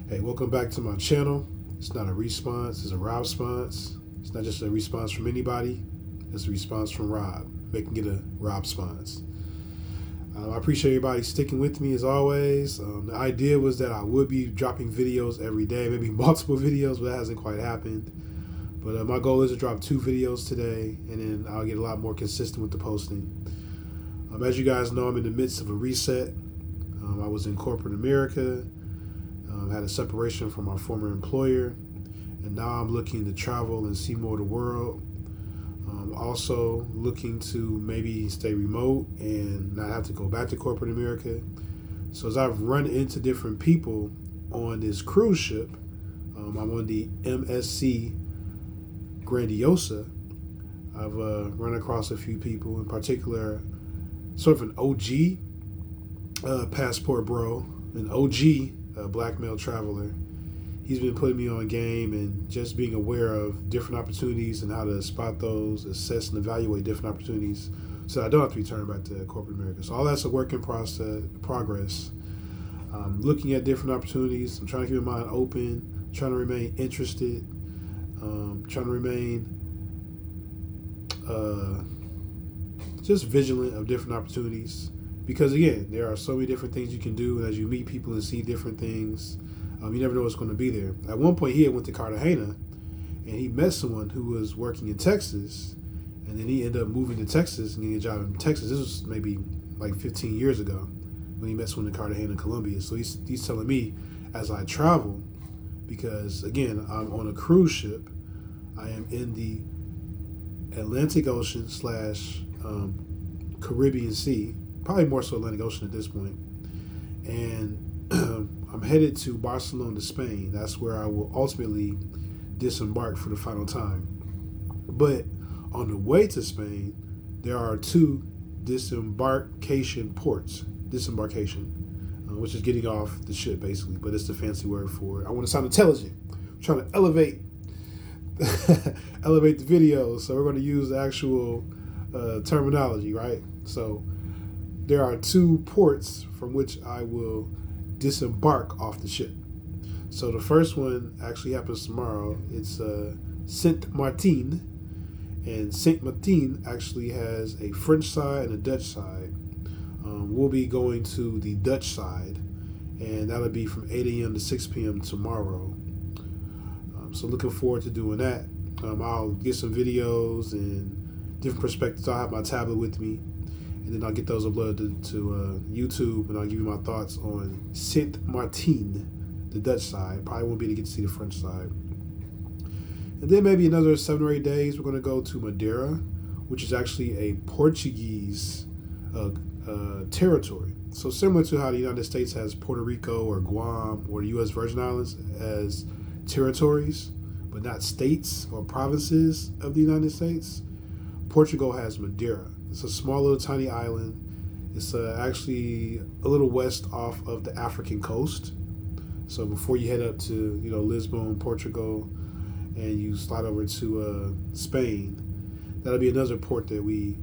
Hey, welcome back to my channel. It's not a response, it's a Rob-sponse. It's not just a response from anybody, it's a response from Rob, making it a Rob-sponse. I appreciate everybody sticking with me as always. The idea was that I would be dropping videos every day, maybe multiple videos, but that hasn't quite happened. But my goal is to drop 2 videos today, and then I'll get a lot more consistent with the posting. As you guys know, I'm in the midst of a reset. I was in corporate America. Had a separation from my former employer, and now I'm looking to travel and see more of the world. Also looking to maybe stay remote and not have to go back to corporate America. So as I've run into different people on this cruise ship, I'm on the MSC Grandiosa. I've run across a few people, in particular sort of an OG passport bro, an OG black male traveler. He's been putting me on game and just being aware of different opportunities and how to spot those, assess and evaluate different opportunities so I don't have to return back to corporate America. So all that's a work in progress. Looking at different opportunities. I'm trying to keep my mind open, trying to remain interested, trying to remain just vigilant of different opportunities. Because again, there are so many different things you can do, and as you meet people and see different things, you never know what's going to be there. At one point, he had went to Cartagena, and he met someone who was working in Texas, and then he ended up moving to Texas and getting a job in Texas. This was maybe like 15 years ago when he met someone in Cartagena, Colombia. So he's telling me as I travel, because again, I'm on a cruise ship, I am in the Atlantic Ocean / Caribbean Sea. Probably more so Atlantic Ocean at this point. And I'm headed to Barcelona, Spain. That's where I will ultimately disembark for the final time. But on the way to Spain, there are 2 disembarkation ports. Which is getting off the ship basically, but it's the fancy word for it. I want to sound intelligent. I'm trying to elevate the video, so we're going to use the actual terminology, right? So there are 2 ports from which I will disembark off the ship. So the first one actually happens tomorrow. It's Saint Martin, and Saint Martin actually has a French side and a Dutch side. We'll be going to the Dutch side, and that'll be from 8 a.m. to 6 p.m. tomorrow. So looking forward to doing that. I'll get some videos and different perspectives. I'll have my tablet with me, and then I'll get those uploaded to YouTube, and I'll give you my thoughts on Saint Martin, the Dutch side. Probably won't be able to get to see the French side. And then maybe another 7 or 8 days, we're going to go to Madeira, which is actually a Portuguese territory. So similar to how the United States has Puerto Rico or Guam or the U.S. Virgin Islands as territories, but not states or provinces of the United States, Portugal has Madeira. It's a small little tiny island. It's actually a little west off of the African coast. So before you head up to Lisbon, Portugal, and you slide over to Spain, that'll be another port that we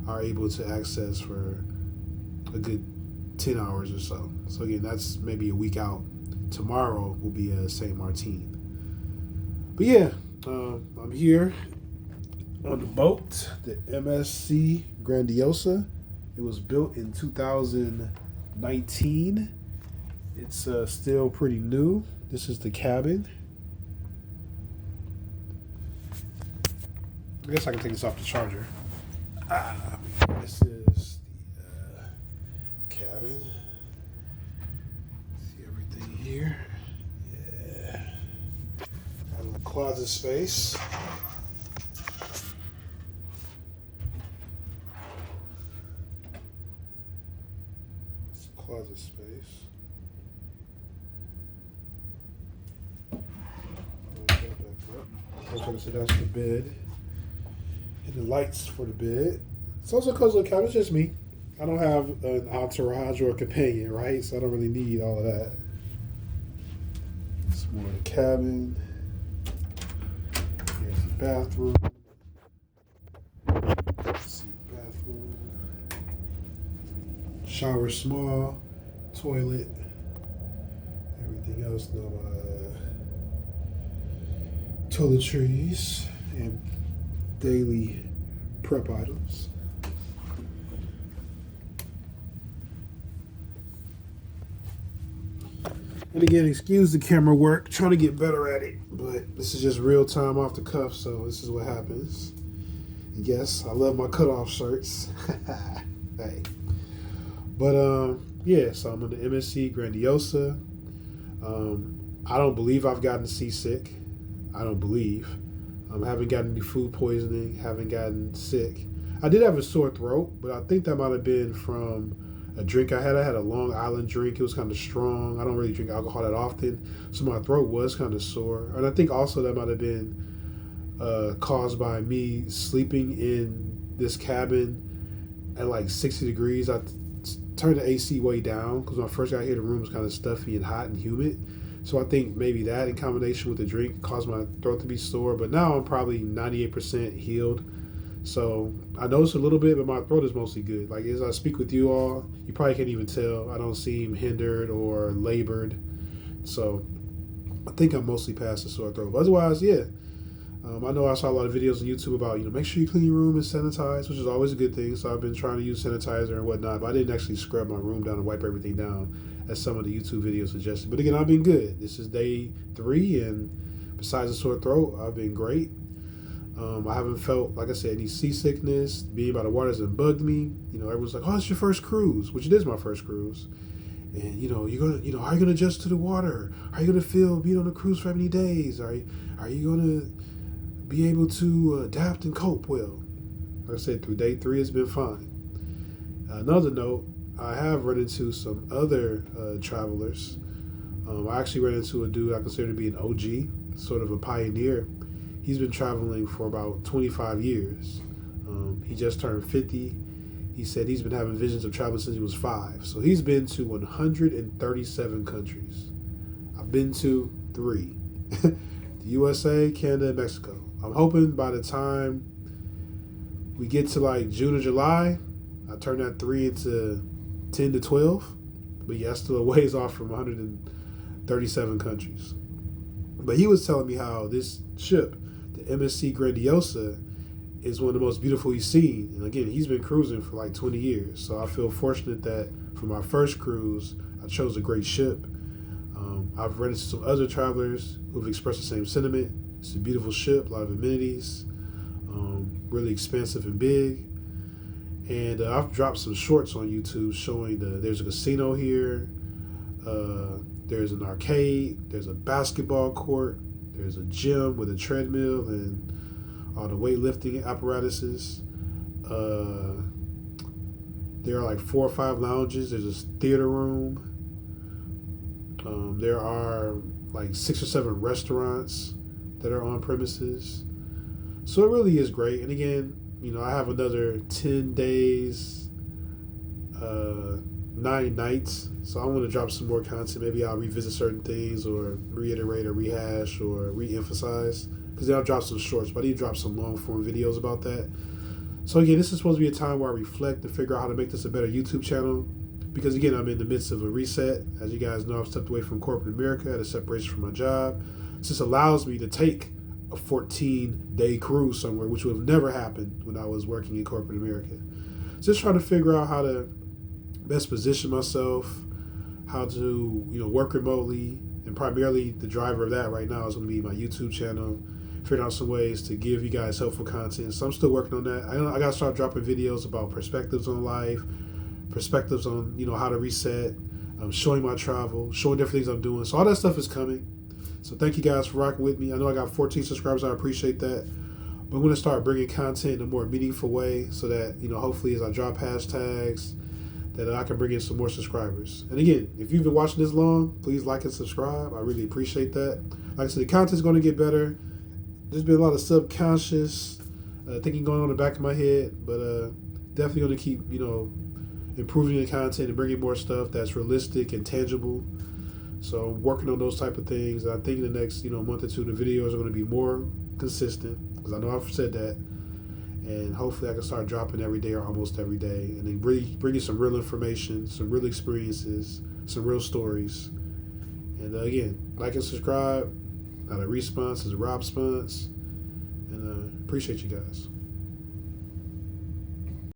are able to access for a good 10 hours or so. So again, that's maybe a week out. Tomorrow will be Saint Martin. But yeah, I'm here on the boat, the MSC Grandiosa. It was built in 2019. It's still pretty new. This is the cabin. I guess I can take this off the charger. This is the cabin. See everything here. Yeah. Got a little closet space. Closet space. Okay, so that's the bed. And the lights for the bed. So it's a cozy little couch. It's just me. I don't have an entourage or a companion, right? So I don't really need all of that. Some more of the cabin. Here's the bathroom. Bathroom. Shower small. Toilet. Everything else else? No, toiletries and daily prep items. And again, excuse the camera work, trying to get better at it, but this is just real time off the cuff, so this is what happens. And yes, I love my cutoff shirts. Hey. But yeah, so I'm on the MSC Grandiosa. I don't believe I've gotten seasick. I don't believe. I haven't gotten any food poisoning, haven't gotten sick. I did have a sore throat, but I think that might have been from a drink I had. I had a Long Island drink. It was kind of strong. I don't really drink alcohol that often, so my throat was kind of sore. And I think also that might have been caused by me sleeping in this cabin at like 60 degrees. I turned the AC way down because when I first got here, the room was kind of stuffy and hot and humid. So I think maybe that in combination with the drink caused my throat to be sore. But now I'm probably 98% healed. So I noticed a little bit, but my throat is mostly good. Like as I speak with you all, you probably can't even tell. I don't seem hindered or labored. So I think I'm mostly past the sore throat. But otherwise, yeah. I know I saw a lot of videos on YouTube about, make sure you clean your room and sanitize, which is always a good thing. So I've been trying to use sanitizer and whatnot, but I didn't actually scrub my room down and wipe everything down, as some of the YouTube videos suggested. But again, I've been good. This is day 3, and besides the sore throat, I've been great. I haven't felt, like I said, any seasickness. Being by the water hasn't bugged me. Everyone's like, "Oh, it's your first cruise," which it is my first cruise. And you're gonna, how are you gonna adjust to the water? How are you gonna feel being on a cruise for how many days? Are you gonna be able to adapt and cope well? Like I said, through day 3, it's been fine. Another note, I have run into some other travelers. I actually ran into a dude I consider to be an OG, sort of a pioneer. He's been traveling for about 25 years. He just turned 50. He said he's been having visions of traveling since he was 5. So he's been to 137 countries. I've been to 3. The USA, Canada, and Mexico. I'm hoping by the time we get to like June or July, I turn that 3 into 10 to 12. But yeah, still a ways off from 137 countries. But he was telling me how this ship, the MSC Grandiosa, is one of the most beautiful he's seen. And again, he's been cruising for like 20 years. So I feel fortunate that for my first cruise, I chose a great ship. I've run into some other travelers who've expressed the same sentiment. It's a beautiful ship, a lot of amenities, really expansive and big. And I've dropped some shorts on YouTube showing there's a casino here, there's an arcade, there's a basketball court, there's a gym with a treadmill and all the weightlifting apparatuses. There are like 4 or 5 lounges. There's a theater room. There are like 6 or 7 restaurants that are on premises. So it really is great. And again, I have another 10 days, 9 nights. So I want to drop some more content. Maybe I'll revisit certain things or reiterate or rehash or re-emphasize. Because then I'll drop some shorts, but I need to drop some long-form videos about that. So again, this is supposed to be a time where I reflect and figure out how to make this a better YouTube channel. Because again, I'm in the midst of a reset. As you guys know, I've stepped away from corporate America, had a separation from my job. This allows me to take a 14-day cruise somewhere, which would have never happened when I was working in corporate America. Just trying to figure out how to best position myself, how to work remotely, and primarily the driver of that right now is going to be my YouTube channel. Figuring out some ways to give you guys helpful content. So I'm still working on that. I got to start dropping videos about perspectives on life, perspectives on how to reset, showing my travel, showing different things I'm doing. So all that stuff is coming. So thank you guys for rocking with me. I know I got 14 subscribers. I appreciate that. But I'm going to start bringing content in a more meaningful way so that, hopefully as I drop hashtags, that I can bring in some more subscribers. And again, if you've been watching this long, please like and subscribe. I really appreciate that. Like I said, the content's going to get better. There's been a lot of subconscious thinking going on in the back of my head, but definitely going to keep, improving the content and bringing more stuff that's realistic and tangible. So I'm working on those type of things. And I think in the next, month or two, the videos are going to be more consistent because I know I've said that. And hopefully I can start dropping every day or almost every day and then really bring you some real information, some real experiences, some real stories. And again, like and subscribe. Not a response, it's a Rob-sponse. And appreciate you guys.